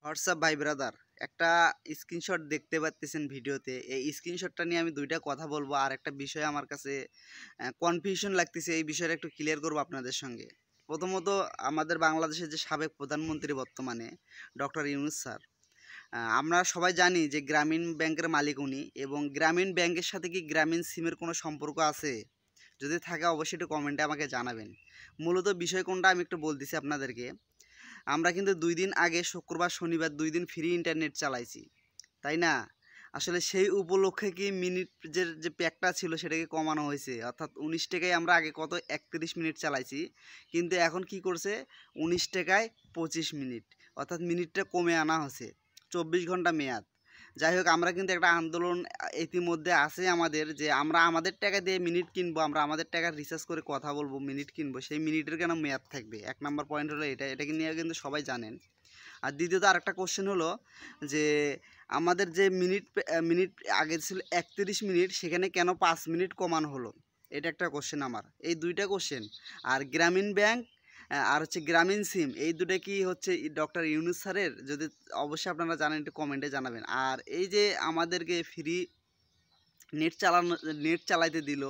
WhatsApp ভাই brother, একটা screenshot দেখতে পাচ্ছেন ভিডিওতে। এই স্ক্রিনশটটা নিয়ে আমি দুইটা কথা বলবো, আর একটা বিষয় আমার কাছে কনফিউশন লাগতেছে। এই বিষয়টা একটু ক্লিয়ার করবো আপনাদের সঙ্গে। প্রথমত, আমাদের বাংলাদেশের যে সাবেক প্রধানমন্ত্রী বর্তমানে ডক্টর ইউনূস স্যার, আমরা সবাই জানি যে গ্রামীণ ব্যাংকের মালিক উনি, এবং গ্রামীণ ব্যাংকের সাথে কি গ্রামীণ সিমের কোনো সম্পর্ক আছে? যদি থাকে অবশ্যই একটু কমেন্টে আমাকে জানাবেন। মূলত বিষয় কোনটা আমি একটু বলতেছি আপনাদেরকে। আমরা কিন্তু ২ দিন আগে শুক্রবার শনিবার ২ দিন ফ্রি ইন্টারনেট চালাইছি, তাই না? আসলে সেই উপলক্ষে কি মিনিটের যে প্যাকটা ছিল সেটাকে কমানো হয়েছে, অর্থাৎ ১৯ টাকায় আমরা আগে কত ৩১ মিনিট চালাইছি, কিন্তু এখন কি করছে ১৯ টাকায় ২৫ মিনিট, অর্থাৎ মিনিটটা কমে আনা হয়েছে। ২৪ ঘন্টা মেয়াদ। যাই হোক, আমরা কিন্তু একটা আন্দোলন ইতিমধ্যে আছে আমাদের, যে আমরা আমাদের টাকা দিয়ে মিনিট কিনবো, আমরা আমাদের টাকা রিচার্জ করে কথা বলবো, মিনিট কিনবো, সেই মিনিটের কেন মেয়াদ থাকবে? ১ নাম্বার পয়েন্ট হলো এটাকে নিয়ে কিন্তু সবাই জানেন। আর দ্বিতীয়ত আরেকটা কোশ্চেন হলো যে আমাদের যে মিনিট আগে ছিল ৩১ মিনিট, সেখানে কেন ৫ মিনিট কমানো হলো? এটা একটা কোশ্চেন আমার। এই দুইটা কোশ্চেন। আর গ্রামীণ ব্যাংক আর হচ্ছে গ্রামীণ সিম, এই দুটো কি হচ্ছে ডক্টর ইউনূস স্যারের? যদি অবশ্যই আপনারা জানেন একটু কমেন্টে জানাবেন। আর এই যে আমাদেরকে ফ্রি নেট চালাইতে দিল,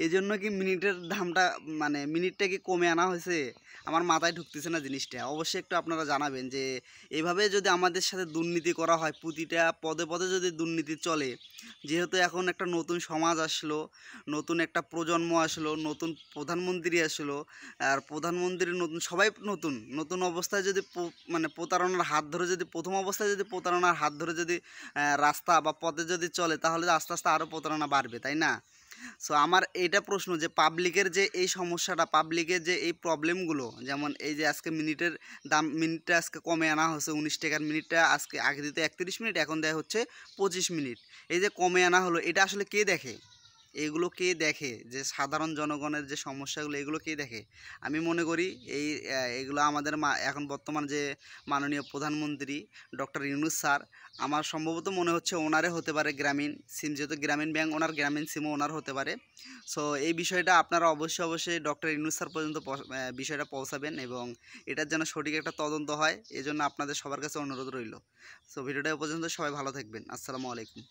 এজন্য কি মিনিটের দামটা, মানে মিনিটটা কি কমে আনা হয়েছে? আমার মাথায় ঢুকতেছে না জিনিসটা। অবশ্যই একটু আপনারা জানাবেন যে এভাবে যদি আমাদের সাথে দুর্নীতি করা হয়, প্রতিটা পদে পদে যদি দুর্নীতি চলে, যেহেতু এখন একটা নতুন সমাজ আসলো, নতুন একটা প্রজন্ম আসলো, নতুন প্রধানমন্ত্রী আসলো, আর প্রধানমন্ত্রী নতুন, সবাই নতুন নতুন অবস্থায় যদি মানে প্রতারণার হাত ধরে, যদি প্রথম অবস্থায় যদি প্রতারণার হাত ধরে যদি রাস্তা বা পথে যদি চলে, তাহলে আস্তে আস্তে আরও প্রতারণা বাড়বে, তাই না? সো আমার এইটা প্রশ্ন যে পাবলিকের যে এই সমস্যাটা, পাবলিকের যে এই প্রবলেমগুলো, যেমন এই যে আজকে মিনিটের দাম, মিনিটটা আজকে কমে আনা হচ্ছে ১৯ টাকার মিনিটটা, আজকে আগে দিতে ৩১ মিনিট, এখন দেয় হচ্ছে ২৫ মিনিট। এই যে কমে আনা হলো, এটা আসলে কে দেখে? এগুলো কে দেখে? যে সাধারণ জনগণের যে সমস্যাগুলো, এগুলো কে দেখে? আমি মনে করি এগুলো আমাদের এখন বর্তমান যে মাননীয় প্রধানমন্ত্রী ডক্টর ইউনূস স্যার, আমার সম্ভবত মনে হচ্ছে ওনারে হতে পারে গ্রামীণ সিম, যেহেতু গ্রামীণ ব্যাংক ওনার, গ্রামীণ সিমও ওনার হতে পারে। সো এই বিষয়টা আপনারা অবশ্যই ডক্টর ইউনূস স্যার পর্যন্ত বিষয়টা পৌঁছাবেন, এবং এটার যেন সঠিক একটা তদন্ত হয়, এজন্য আপনাদের সবার কাছে অনুরোধ রইল। সো ভিডিওটা এ পর্যন্ত, সবাই ভালো থাকবেন। আসসালামু আলাইকুম।